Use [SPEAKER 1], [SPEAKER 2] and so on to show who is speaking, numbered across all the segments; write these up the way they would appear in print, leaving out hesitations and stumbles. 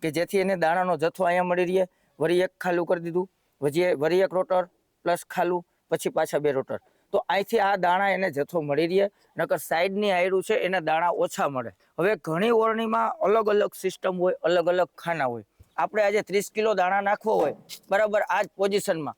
[SPEAKER 1] કે જેથી એને દાણાનો જથ્થો અહીંયા મળી રહે। વળી એક ખાલું કરી દીધું, વળી એક રોટર પ્લસ ખાલું, પછી પાછા 2 રોટર। તો અહીંથી આ દાણા એને જથ્થો મળી રહે, નકર સાઈડની આયરું છે એને દાણા ઓછા મળે। હવે ઘણી ઓરણીમાં અલગ અલગ સિસ્ટમ હોય, અલગ અલગ ખાના હોય। આપણે આજે 30 કિલો દાણા નાખવો હોય બરાબર આ જ પોઝિશનમાં,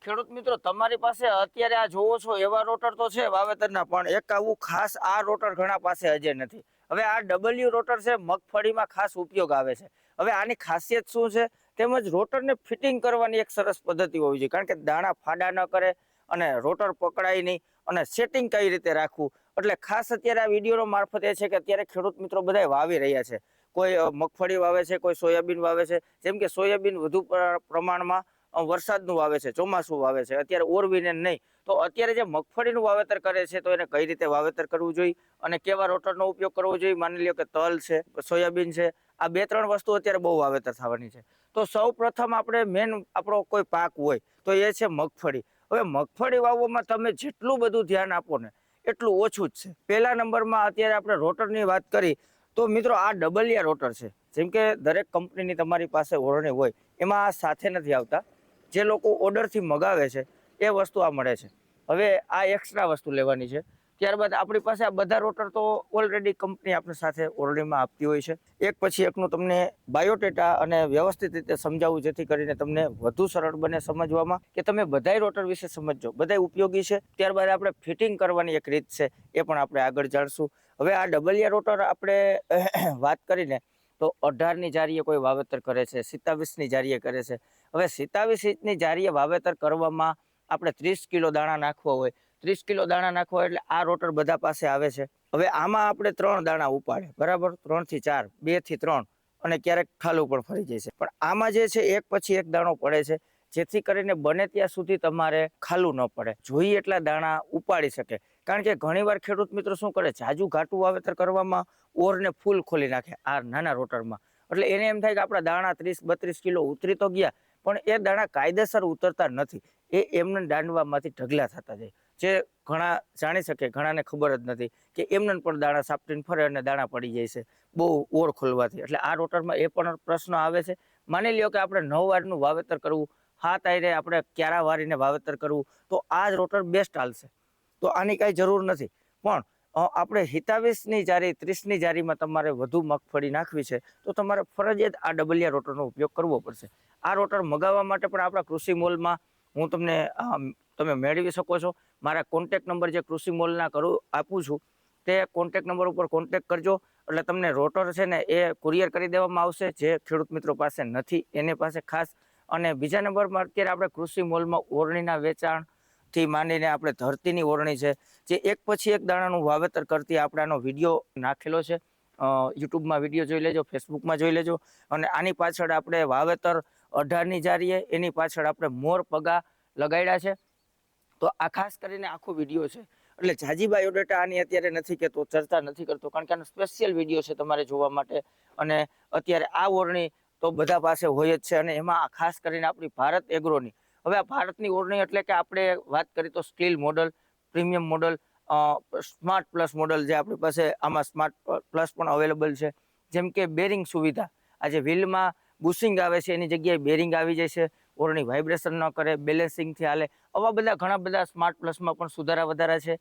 [SPEAKER 1] ખેડૂત મિત્રો તમારી પાસે અત્યારે આ જોવો છો એવા રોટર તો છે વાવેતરના, પણ એક આવું ખાસ આ રોટર ઘણા પાસે હજે નથી। હવે આ ડબલ્યુ રોટર છે, મગફળીમાં ખાસ ઉપયોગ આવે છે। હવે આની ખાસિયત શું છે, તેમજ રોટરને ફિટિંગ કરવાની એક સરસ પદ્ધતિ હોવી જોઈએ, કારણ કે દાણા ફાડા ન કરે અને રોટર પકડાય નહીં, અને સેટિંગ કઈ રીતે રાખવું। એટલે ખાસ અત્યારે આ વિડીયોનો મારફત એ છે કે અત્યારે ખેડૂત મિત્રો બધા વાવી રહ્યા છે। કોઈ મગફળી વાવે છે, કોઈ સોયાબીન વાવે છે। જેમ કે સોયાબીન વધુ પ્રમાણમાં વરસાદનું વાવે છે, ચોમાસું વાવે છે, અત્યારે ઓરવીને નહીં। તો અત્યારે જે મગફળીનું વાવેતર કરે છે તો એને કઈ રીતે વાવેતર કરવું જોઈએ અને કેવા રોટરનો ઉપયોગ કરવો જોઈએ। માની લ્યો કે તલ છે, સોયાબીન છે, આ 2-3 વસ્તુ અત્યારે બહુ વાવેતર થવાની છે। તો સૌ પ્રથમ આપણે મેન આપણો કોઈ પાક હોય તો એ છે મગફળી। હવે મગફળી વાવવામાં તમે જેટલું બધું ધ્યાન આપો ને એટલું ઓછું જ છે। પહેલા નંબરમાં અત્યારે આપણે રોટરની વાત કરી તો મિત્રો આ ડબલિયા રોટર છે। જેમ કે દરેક કંપનીની તમારી પાસે ઓરણી હોય, એમાં આ સાથે નથી આવતા। જે લોકો ઓર્ડરથી મગાવે છે એ વસ્તુ આ મળે છે। હવે આ એક્સ્ટ્રા વસ્તુ લેવાની છે। ત્યારબાદ આપણી પાસે આ બધા રોટર તો ઓલરેડી કંપની આપણી સાથે ઓરડીમાં આપતી હોય છે। એક પછી એકનું તમને બાયોડેટા અને વ્યવસ્થિત રીતે સમજાવું, જેથી કરીને તમને વધુ સરળ બને સમજવામાં, કે તમે બધાય રોટર વિશે સમજો, બધાય ઉપયોગી છે। ત્યારબાદ આપણે ફિટિંગ કરવાની એક રીત છે, એ પણ આપણે આગળ જાણશું। હવે આ ડબલિયા રોટર આપણે વાત કરીને તો 18ની જારીએ કોઈ વાવેતર કરે છે, 27ની જારીએ કરે છે। હવે 27 ઇંચની જારીએ વાવેતર કરવામાં આપણે 30 કિલો દાણા નાખવા હોય, 30 કિલો દાણા નાખવા હોય એટલે આ રોટર બધા પાસે આવે છે। હવે આમાં આપણે 3 દાણા ઉપાડે, બરાબર, 3 થી 4, 2 થી 3, અને ક્યારેક ખાલું પણ ફરી જાય છે। પણ આમાં જે છે એક પછી એક દાણો પડે છે, જેથી કરીને બને ત્યાં સુધી તમારે ખાલું ન પડે, જોઈએ એટલા દાણા ઉપાડી શકે। કારણ કે ઘણીવાર ખેડૂત મિત્રો શું કરે, જાજુ ઘાટું વાવેતર કરવામાં ઓરને ફૂલ ખોલી નાખે આ નાના રોટરમાં। એટલે એને એમ થાય કે આપણા દાણા 30-32 કિલો ઉતરી તો ગયા, પણ એ દાણા કાયદેસર ઉતરતા નથી, એ એમને દાંડવામાંથી ઢગલા થતા જાય। જે ઘણા જાણી શકે, ઘણાને ખબર જ નથી કે એમને પણ દાણા સાપટીને ફરે અને દાણા પડી જાય છે બહુ ઓર ખોલવાથી। એટલે આ રોટરમાં એ પણ પ્રશ્ન આવે છે। માની લ્યો કે આપણે 9 વારનું વાવેતર કરવું, 7 આયરે આપણે ક્યારા વારીને વાવેતર કરવું, તો આ જ રોટર બેસ્ટ હાલશે। તો આની કાંઈ જરૂર નથી। પણ આપણે 27ની જારી, 30ની જારીમાં તમારે વધુ મગફળી નાખવી છે તો તમારે ફરજિયાત આ ડબલિયા રોટરનો ઉપયોગ કરવો પડશે। આ રોટર મગાવવા માટે પણ આપણા કૃષિ મોલમાં હું તમને તમે મેળવી શકો છો। મારા કોન્ટેક નંબર જે કૃષિ મોલના આપું છું તે કોન્ટેક નંબર ઉપર કોન્ટેક કરજો, એટલે તમને રોટર છે ને એ કુરિયર કરી દેવામાં આવશે, જે ખેડૂત મિત્રો પાસે નથી એની પાસે ખાસ। અને બીજા નંબરમાં અત્યારે આપણે કૃષિ મોલમાં ઓરણીના વેચાણથી માંડીને આપણે ધરતીની ઓરણી છે, જે એક પછી એક દાણાનું વાવેતર કરતી આપણે આનો વિડીયો નાખેલો છે। યુટ્યુબમાં વિડીયો જોઈ લેજો, ફેસબુકમાં જોઈ લેજો। અને આની પાછળ આપણે વાવેતર 18ની જારીએ, એની પાછળ આપણે મોર પગા લગાડ્યા છે। તો આ ખાસ કરીને આખો વિડીયો છે, એટલે જાજી બાયોડેટા આની અત્યારે નથી કહેતો, ચર્ચા નથી કરતો, કારણ કે આનો સ્પેશિયલ વિડીયો છે તમારે જોવા માટે। અને અત્યારે આ ઓરણી તો બધા પાસે હોય જ છે, અને એમાં ખાસ કરીને આપણી ભારત એગ્રોની, હવે આ ભારતની ઓરણી એટલે કે આપણે વાત કરીએ તો steel model, premium model, smart plus model, જે આપણી પાસે આમાં સ્માર્ટ પ્લસ પણ અવેલેબલ છે। જેમ કે બેરિંગ સુવિધા, આજે વ્હીલમાં બુશિંગ આવે છે એની જગ્યાએ બેરિંગ આવી જાય છે, ઓરણી વાઇબ્રેશન ન કરે, બેલેન્સિંગથી હાલે। આવા બધા ઘણા બધા સ્માર્ટ પ્લસમાં પણ સુધારા વધારા છે।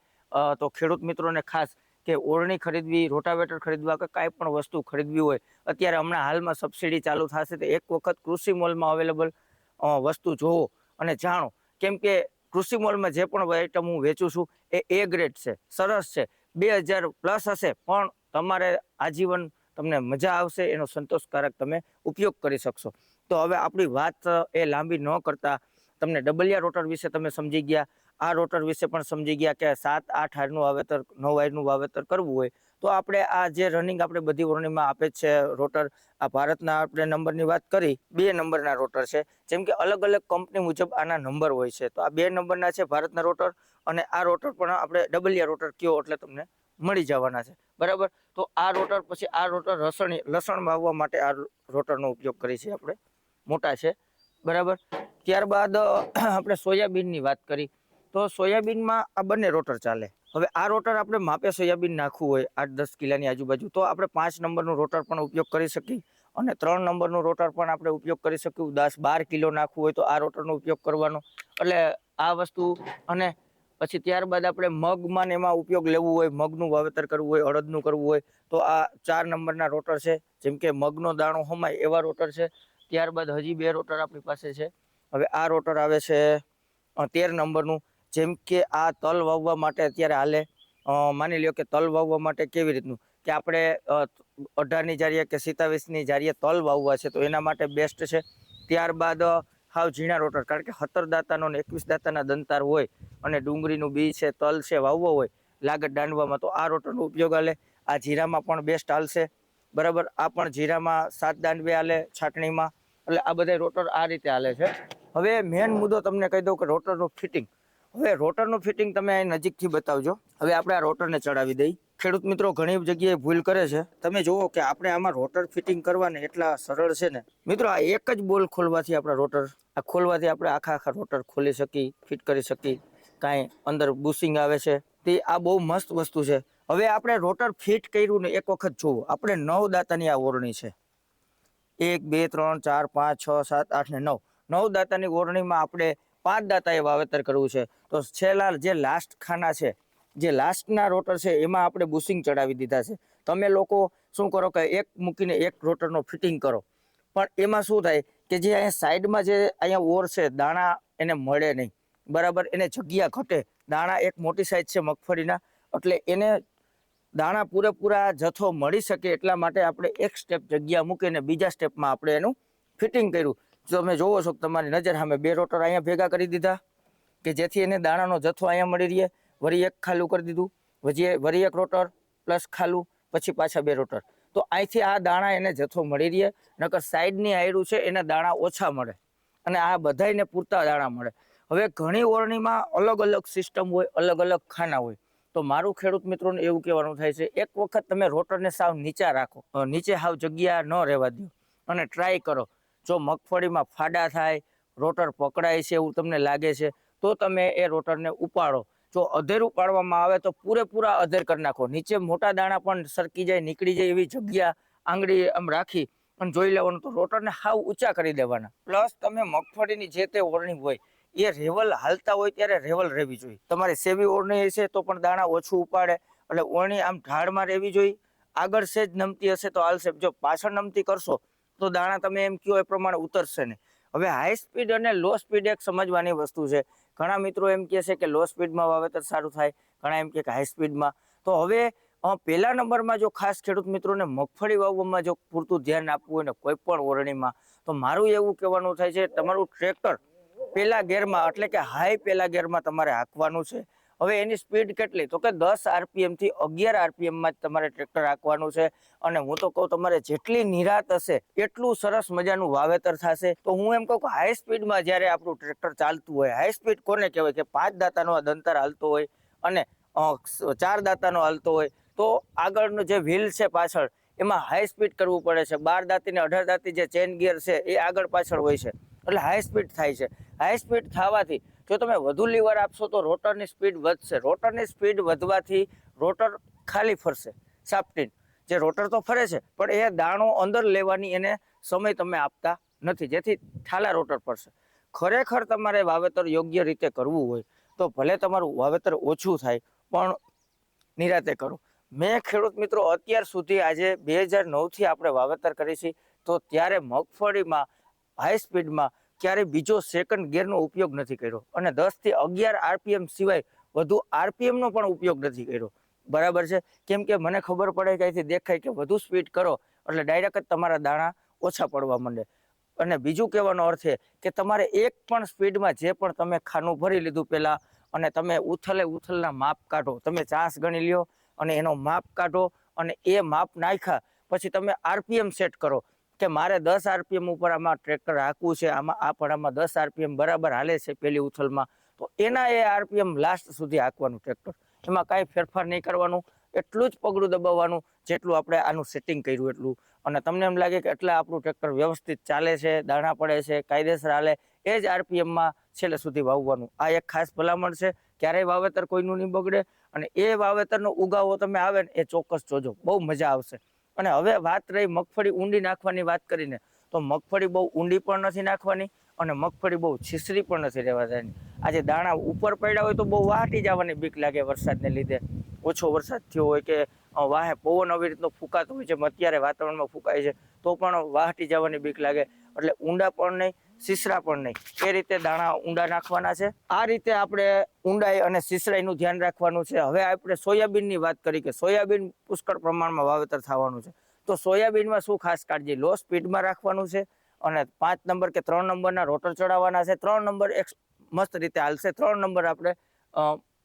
[SPEAKER 1] તો ખેડૂત મિત્રોને ખાસ કે ઓરણી ખરીદવી, રોટાવેટર ખરીદવા કે કાંઈ પણ વસ્તુ ખરીદવી હોય, અત્યારે હમણાં હાલમાં સબસિડી ચાલુ થશે તો એક વખત કૃષિ મોલમાં અવેલેબલ વસ્તુ જોવો અને જાણો। કેમ કે કૃષિ મોલમાં જે પણ આઈટમ હું વેચું છું એ ગ્રેડ છે, સરસ છે, 2000 પ્લસ હશે, પણ તમારે આજીવન તમને મજા આવશે, એનો સંતોષકારક તમે ઉપયોગ કરી શકશો। તો હવે આપણી વાત એ લાંબી ન કરતા તમને ડબલિયા રોટર વિશે તમે સમજી ગયા, આ રોટર વિશે પણ સમજી ગયા કે 7, 8 હારનું વાવેતર, 9 હારનું વાવેતર કરવું હોય તો આપણે આ જે રનિંગ આપણે બધી ઓરણીમાં આપે છે રોટર, આ ભારતના આપણે નંબરની વાત કરી, 2 નંબરના રોટર છે। જેમ કે અલગ અલગ કંપની મુજબ આના નંબર હોય છે, તો આ 2 નંબરના છે ભારતના રોટર, અને આ રોટર પણ આપણે ડબલિયા રોટર કયો એટલે તમને મળી જવાના છે, બરાબર। તો આ રોટર પછી આ રોટર લસણ વાવવા માટે આ રોટરનો ઉપયોગ કરીએ છીએ આપણે, મોટા છે, બરાબર। ત્યારબાદ આપણે સોયાબીનની વાત કરી તો સોયાબીનમાં આ બંને રોટર ચાલે। હવે આ રોટર આપણે માપે સોયાબીન નાખવું હોય 8-10 કિલાની આજુબાજુ, તો આપણે 5 નંબરનું રોટર પણ ઉપયોગ કરી શકીએ। અને 3 નંબરનું રોટર પણ આપણે ઉપયોગ કરી શકીએ. 10-12 કિલો નાખવું હોય તો આ રોટરનો ઉપયોગ કરવાનો. એટલે આ વસ્તુ. અને પછી ત્યારબાદ આપણે મગમાં ને એમાં ઉપયોગ લેવું હોય, મગનું વાવેતર કરવું હોય, અડદનું કરવું હોય તો આ 4 નંબરના રોટર છે. જેમ કે મગનો દાણો હમાય એવા રોટર છે. ત્યારબાદ હજી 2 રોટર આપણી પાસે છે. હવે આ રોટર આવે છે 13 નંબરનું. જેમ કે આ તલ વાવવા માટે અત્યારે હાલે. માની લ્યો કે તલ વાવવા માટે કેવી રીતનું કે આપણે 18ની જારીએ કે 27ની જારીએ તલ વાવવા છે તો એના માટે બેસ્ટ છે. ત્યારબાદ હાવ ઝીણા રોટર, કારણ કે 17 દાંતાનો ને 21 દાંતાના દંતાર હોય અને ડુંગળીનું બી છે, તલ છે વાવવો હોય લાગત દાંડવામાં તો આ રોટરનો ઉપયોગ હાલે. આ જીરામાં પણ બેસ્ટ હાલશે, બરાબર. આ પણ જીરામાં 7 દાંડવે હાલે છાટણીમાં. એટલે આ બધા રોટર આ રીતે હાલે છે. હવે મેન મુદ્દો તમને કહી દઉં કે રોટરનું ફિટિંગ. હવે રોટરનું ફિટિંગ તમે અહીં નજીકથી બતાવજો. હવે આપણે આ રોટરને ચડાવી દઈ. ખેડૂત મિત્રો ઘણી જગ્યાએ ભૂલ કરે છે. તમે જુઓ કે આપણે આમાં રોટર ફિટિંગ કરવાને એટલા સરળ છે ને મિત્રો. આ એક જ બોલ ખોલવાથી આપણા રોટર ખોલવાથી આપણે આખા રોટર ખોલી શકીએ, ફિટ કરી શકીએ. કાંઈ અંદર બુશિંગ આવે છે તે આ બહુ મસ્ત વસ્તુ છે. હવે આપણે રોટર ફિટ કર્યું ને એક વખત જુઓ. આપણે 9 દાંતાની આ ઓરણી છે. 1 2 3 4 5 6 7 8 ને 9. 9 દાંતાની ઓરણીમાં આપણે 5 દાંતાએ વાવેતર કરવું છે. તો છેલ્લા જે લાસ્ટ ખાના છે, જે લાસ્ટના રોટર છે એમાં આપણે બુશિંગ ચડાવી દીધા છે. તમે લોકો શું કરો કે એક મૂકીને એક રોટરનો ફિટિંગ કરો, પણ એમાં શું થાય કે જે અહીંયા સાઈડમાં જે અહીંયા ઓર છે દાણા એને મળે નહીં, બરાબર. એને જગ્યા ઘટે. દાણા એક મોટી સાઈઝ છે મગફળીના, એટલે એને દાણા પૂરેપૂરા જથ્થો મળી શકે એટલા માટે આપણે એક સ્ટેપ જગ્યા મૂકીને બીજા સ્ટેપમાં આપણે એનું ફિટિંગ કર્યું. જો તમે જોવો છો તમારી નજર સામે 2 રોટર અહીંયા ભેગા કરી દીધા કે જેથી એને દાણાનો જથ્થો અહીંયા મળી રહે. વળી એક ખાલું કરી દીધું, વળી એક રોટર પ્લસ ખાલું, પછી પાછા 2 રોટર. તો અહીંથી આ દાણા એને જથ્થો મળી રહે. નકર સાઈડની આયરું છે એને દાણા ઓછા મળે અને આ બધાયને પૂરતા દાણા મળે. હવે ઘણી ઓરણીમાં અલગ અલગ સિસ્ટમ હોય, અલગ અલગ ખાના હોય. તો મારું ખેડૂત મિત્રોને એવું કહેવાનું થાય છે, એક વખત તમે રોટરને સાવ નીચા રાખો, નીચે સાવ જગ્યા ન રહેવા દો અને ટ્રાય કરો. જો મગફળીમાં ફાડા થાય, રોટર પકડાય છે એવું તમને લાગે છે તો તમે એ રોટરને ઉપાડો. જો અધેર ઉપાડવામાં આવે તો પૂરેપૂરા અધેર કરી નાખો. નીચે મોટા દાણા પણ સરકી જાય, નીકળી જાય એવી જગ્યા આંગળી આમ રાખી અને જોઈ લેવાનું. તો રોટરને હાવ ઊંચા કરી દેવાના. પ્લસ તમે મગફળીની જે તે ઓરણી હોય એ રેવલ હાલતા હોય ત્યારે રેવલ રહેવી જોઈએ. તમારી સેવી ઓરણી હશે તો પણ દાણા ઓછું ઉપાડે. એટલે ઓરણી આમ ઢાળમાં રહેવી જોઈએ. આગળ સેજ નમતી હશે તો હાલશે. જો પાછળ નમતી કરશો તો દાણા તમે એમ કહો એ પ્રમાણે ઉતરશે નહીં. હવે હાઈ સ્પીડ અને લો સ્પીડ એક સમજવાની વસ્તુ છે. ઘણા મિત્રો એમ કહે છે કે લો સ્પીડમાં વાવેતર સારું થાય, ઘણા એમ કે હાઈ સ્પીડમાં. તો હવે પહેલા નંબરમાં જો ખાસ ખેડૂત મિત્રોને મગફળી વાવવામાં જો પૂરતું ધ્યાન આપવું હોય ને કોઈ પણ ઓરણીમાં, તો મારું એવું કહેવાનું થાય છે તમારું ટ્રેક્ટર પહેલા ગેરમાં એટલે કે હાઈ પહેલા ગેરમાં તમારે હાંકવાનું છે. હવે એની સ્પીડ કેટલી તો કે 10 RPM થી 11 RPMમાં જ તમારે ટ્રેક્ટર હાંકવાનું છે. અને હું તો કહું તમારે જેટલી નિરાત હશે એટલું સરસ મજાનું વાવેતર થશે. તો હું એમ કહું કે હાઈ સ્પીડમાં જ્યારે આપણું ટ્રેક્ટર ચાલતું હોય, હાઈ સ્પીડ કોને કહેવાય કે 5 દાંતાનો દંતર હાલતો હોય અને 4 દાંતાનો હાલતો હોય તો આગળનું જે વ્હીલ છે પાછળ એમાં હાઈ સ્પીડ કરવું પડે છે. 12 દાંતી ને 18 દાંતી જે ચેન ગિયર છે એ આગળ પાછળ હોય છે, એટલે હાઈ સ્પીડ થાય છે. હાઈ સ્પીડ થવાથી જો તમે વધુ લીવર આપશો તો રોટરની સ્પીડ વધશે. રોટરની સ્પીડ વધવાથી રોટર ખાલી ફરશે. સાપટીન જે રોટર તો ફરે છે પણ એ દાણો અંદર લેવાની એને સમય તમે આપતા નથી, જેથી ઠાલા રોટર ફરશે. ખરેખર તમારે વાવેતર યોગ્ય રીતે કરવું હોય તો ભલે તમારું વાવેતર ઓછું થાય પણ નિરાતે કરો. મેં ખેડૂત મિત્રો અત્યાર સુધી આજે 2009થી આપણે વાવેતર કરી છે તો ત્યારે મગફળીમાં હાઈ સ્પીડમાં ક્યારેય બીજો સેકન્ડ ગિયરનો ઉપયોગ નથી કર્યો અને 10 થી 11 RPM સિવાય વધુ RPMનો પણ ઉપયોગ નથી કર્યો. બરાબર છે, કેમ કે મને ખબર પડે કે અહીંથી દેખાય કે વધુ સ્પીડ કરો એટલે ડાયરેક્ટ જ તમારા દાણા ઓછા પડવા માંડે. અને બીજું કહેવાનો અર્થ છે કે તમારે એક પણ સ્પીડમાં જે પણ તમે ખાનું ભરી લીધું પહેલાં અને તમે ઉથલના માપ કાઢો. તમે ચાંસ ગણી લ્યો અને એનો માપ કાઢો અને એ માપ નાખ્યા પછી તમે RPM સેટ કરો કે મારે 10 RPM ઉપર આમાં ટ્રેક્ટર હાંકવું છે, આમાં આ પડામાં 10 RPM બરાબર હાલે છે પહેલી ઉથલમાં, તો એના એ RPM લાસ્ટ સુધી હાંકવાનું ટ્રેક્ટર. એમાં કાંઈ ફેરફાર નહીં કરવાનું, એટલું જ પગડું દબાવવાનું જેટલું આપણે આનું સેટિંગ કર્યું એટલું. અને તમને એમ લાગે કે એટલા આપણું ટ્રેક્ટર વ્યવસ્થિત ચાલે છે, દાણા પડે છે, કાયદેસર હાલે, એ જ RPMમાં છેલ્લે સુધી વાવવાનું. આ એક ખાસ ભલામણ છે. ક્યારેય વાવેતર કોઈનું નહીં બગડે અને એ વાવેતરનો ઉગાવો તમે આવે ને એ ચોક્કસ જોજો, બહુ મજા આવશે. અને હવે વાત રહી મગફળી ઊંડી નાખવાની વાત કરીને, તો મગફળી બહુ ઊંડી પણ નથી નાખવાની અને મગફળી બહુ છીછરી પણ નથી રહેવા દેવાની. આજે દાણા ઉપર પડ્યા હોય તો બહુ વાટી જવાની બીક લાગે વરસાદને લીધે, ઓછો વરસાદ થયો હોય કે વાહે પવન આવી રીતનો ફૂંકાતો હોય છે, અત્યારે વાતાવરણમાં ફૂંકાય છે તો પણ વાહટી જવાની બીક લાગે. એટલે ઊંડા પણ નહીં, સીસરા પણ નહીં, એ રીતે દાણા ઊંડા નાખવાના છે. આ રીતે આપણે ઊંડાઈ અને સીસરાઈનું ધ્યાન રાખવાનું છે. હવે આપણે સોયાબીનની વાત કરી કે સોયાબીન પુષ્કળ પ્રમાણમાં વાવેતર થવાનું છે, તો સોયાબીનમાં શું ખાસ કાળજી, લો સ્પીડમાં રાખવાનું છે અને 5 નંબર કે 3 નંબરના રોટર ચડાવવાના છે. 3 નંબર એક મસ્ત રીતે હાલશે. 3 નંબર આપણે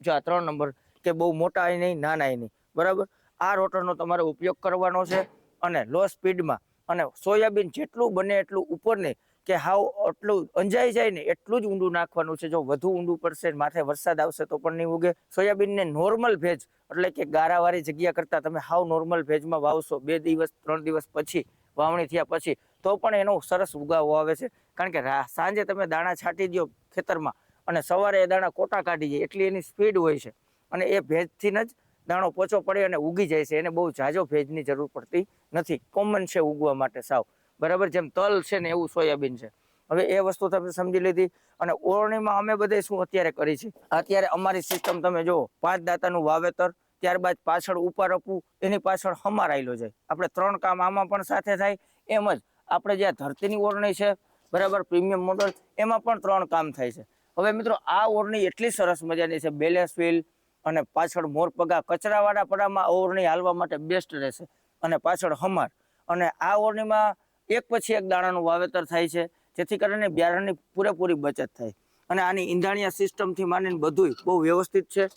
[SPEAKER 1] જો આ 3 નંબર કે બહુ મોટા નહીં, નાના નહીં, બરાબર. આ રોટરનો તમારે ઉપયોગ કરવાનો છે અને લો સ્પીડમાં. અને સોયાબીન જેટલું બને એટલું ઉપર નહીં કે હાવ એટલું અંજાઈ જાય ને એટલું જ ઊંડું નાખવાનું છે. જો વધુ ઊંડું પડશે, માથે વરસાદ આવશે તો પણ નહીં ઉગે. સોયાબીનને નોર્મલ ભેજ એટલે કે ગારાવાળી જગ્યા કરતાં તમે હાવ નોર્મલ ભેજમાં વાવશો 2 દિવસ 3 દિવસ પછી, વાવણી થયા પછી, તો પણ એનો સરસ ઉગાવો આવે છે. કારણ કે સાંજે તમે દાણા છાંટી દો ખેતરમાં અને સવારે એ દાણા કોટા કાઢી જાય એટલી એની સ્પીડ હોય છે અને એ ભેજથી જ દાણો પોચો પડે અને ઉગી જાય છે. એને બહુ ઝાઝો ભેજની જરૂર પડતી નથી, કોમન છે ઉગવા માટે સાવ, બરાબર. જેમ તલ છે ને એવું સોયાબીન છે. હવે એ વસ્તુ તમે સમજી લીધી. અને ઓરણીમાં અમે બધે શું અત્યારે કરી છે, અત્યારે અમારી સિસ્ટમ તમે જુઓ, 5 દાંતાનું વાવેતર, ત્યારબાદ પાછળ ઉપર આપવું, એની પાછળ હમાર આયલો જાય. આપણે 3 કામ આમાં પણ સાથે થાય. એમ જ આપણે જે ધરતીની ઓરણી છે, બરાબર, પ્રીમિયમ મોડલ, એમાં પણ 3 કામ થાય છે. હવે મિત્રો આ ઓરણી એટલી સરસ મજાની છે, બેલેન્સ વ્હીલ અને પાછળ મોરપગા, કચરાવાળા પડામાં ઓરણી હાલવા માટે બેસ્ટ રહેશે. અને પાછળ હમાર. અને આ ઓરણીમાં એક પછી એક દાણાનું વાવેતર થાય છે, જેથી કરીને બિયારણની પૂરેપૂરી બચત થાય. અને આની ઈંધાણિયા સિસ્ટમથી માંડીને બધું બહુ વ્યવસ્થિત છે.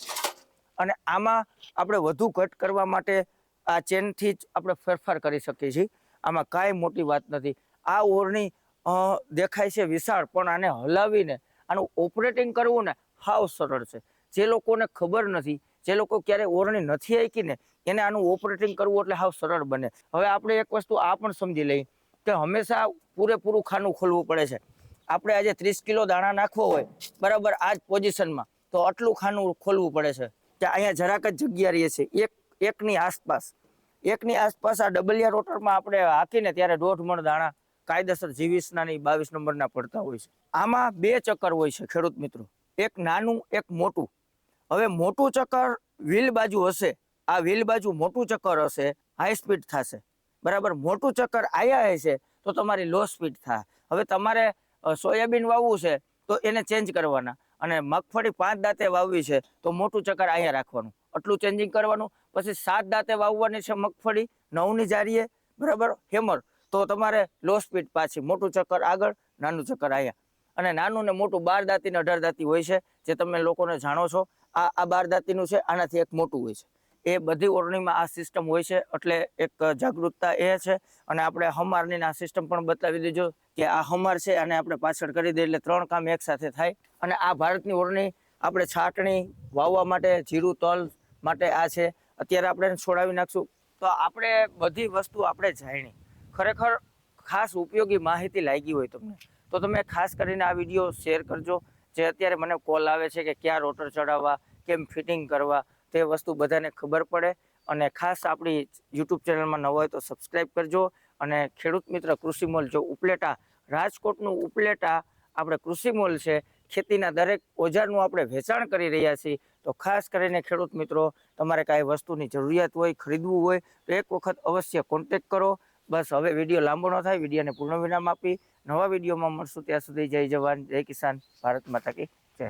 [SPEAKER 1] અને આમાં આપણે વધુ ઘટ કરવા માટે આ ચેનથી જ આપણે ફેરફાર કરી શકીએ છીએ. આમાં કાંઈ મોટી વાત નથી. આ ઓરણી દેખાય છે વિશાળ, પણ આને હલાવીને આનું ઓપરેટિંગ કરવું ને હાવ સરળ છે. જે લોકોને ખબર નથી, જે લોકો ક્યારે ઓરણી નથી આંકી ને, એને આનું ઓપરેટિંગ કરવું એટલે હાવ સરળ બને. હવે આપણે એક વસ્તુ આ પણ સમજી લઈએ કે હંમેશા પૂરેપૂરું ખાનું ખોલવું પડે છે. આપણે આજે 30 કિલો દાણા નાખવો હોય, બરાબર, આ જ પોઝિશનમાં, તો આટલું ખાનું ખોલવું પડે છે કે અહીંયા જરાક જ જગ્યા રહે છે. એકની આસપાસ આ ડબલિયા રોટરમાં આપણે હાકીને ત્યારે 1.5 મણ દાણા કાયદેસર G20ના નહીં 22 નંબરના પડતા હોય છે. આમાં 2 ચક્કર હોય છે ખેડૂત મિત્રો, એક નાનું એક મોટું. હવે મોટું ચક્કર વ્હીલ બાજુ હશે, આ વ્હીલ બાજુ મોટું ચક્કર હશે, હાઈ સ્પીડ થશે, બરાબર. મોટું ચક્કર આયા હશે તો તમારી લો સ્પીડ થાય. હવે તમારે સોયાબીન વાવવું છે તો એને ચેન્જ કરવાના, અને મગફળી 5 દાંતે વાવવી છે તો મોટું ચક્કર અહીંયા રાખવાનું, આટલું ચેન્જિંગ કરવાનું. પછી 7 દાંતે વાવવાની છે મગફળી 9ની જારીએ, બરાબર, હેમર, તો તમારે લો સ્પીડ પાછી, મોટું ચક્કર આગળ, નાનું ચક્કર અહીંયા. અને નાનું ને મોટું 12 દાંતી ને 18 દાંતી હોય છે, જે તમે લોકોને જાણો છો. આ 12 દાંતીનું છે, આનાથી એક મોટું હોય છે. એ બધી ઓરણીમાં આ સિસ્ટમ હોય છે, એટલે એક જાગૃતતા એ છે. અને આપણે હમારની આ સિસ્ટમ પણ બતાવી દીધો કે આ હમાર છે, અને આપણે પાછળ કરી દઈએ એટલે 3 કામ એક સાથે થાય. અને આ ભારતની ઓરણી આપણે છાટણી, વાવવા માટે, જીરું તલ માટે આ છે. અત્યારે આપણે છોડાવી નાખશું તો આપણે બધી વસ્તુ આપણે જાણી. ખરેખર ખાસ ઉપયોગી માહિતી લાગી હોય તમને તો તમે ખાસ કરીને આ વિડીયો શેર કરજો. જે અત્યારે મને કોલ આવે છે કે ક્યાં રોટર ચડાવવા, કેમ ફિટિંગ કરવા, તે વસ્તુ બધાને ખબર પડે. અને ખાસ આપણી યુટ્યુબ ચેનલમાં નવા હોય તો સબસ્ક્રાઈબ કરજો. અને ખેડૂત મિત્ર કૃષિ મોલ, જો ઉપલેટા, રાજકોટનું ઉપલેટા આપણે કૃષિ મોલ છે, ખેતીના દરેક ઓજારનું આપણે વેચાણ કરી રહ્યા છીએ. તો ખાસ કરીને ખેડૂત મિત્રો, તમારે કાંઈ વસ્તુની જરૂરિયાત હોય, ખરીદવું હોય તો એક વખત અવશ્ય કોન્ટેક કરો. બસ હવે વિડીયો લાંબો ન થાય, વિડીયોને પૂર્ણ વિરામ આપી નવા વિડીયોમાં મળશું. ત્યાં સુધી જય જવાન, જય કિસાન, ભારત માતા કી જય.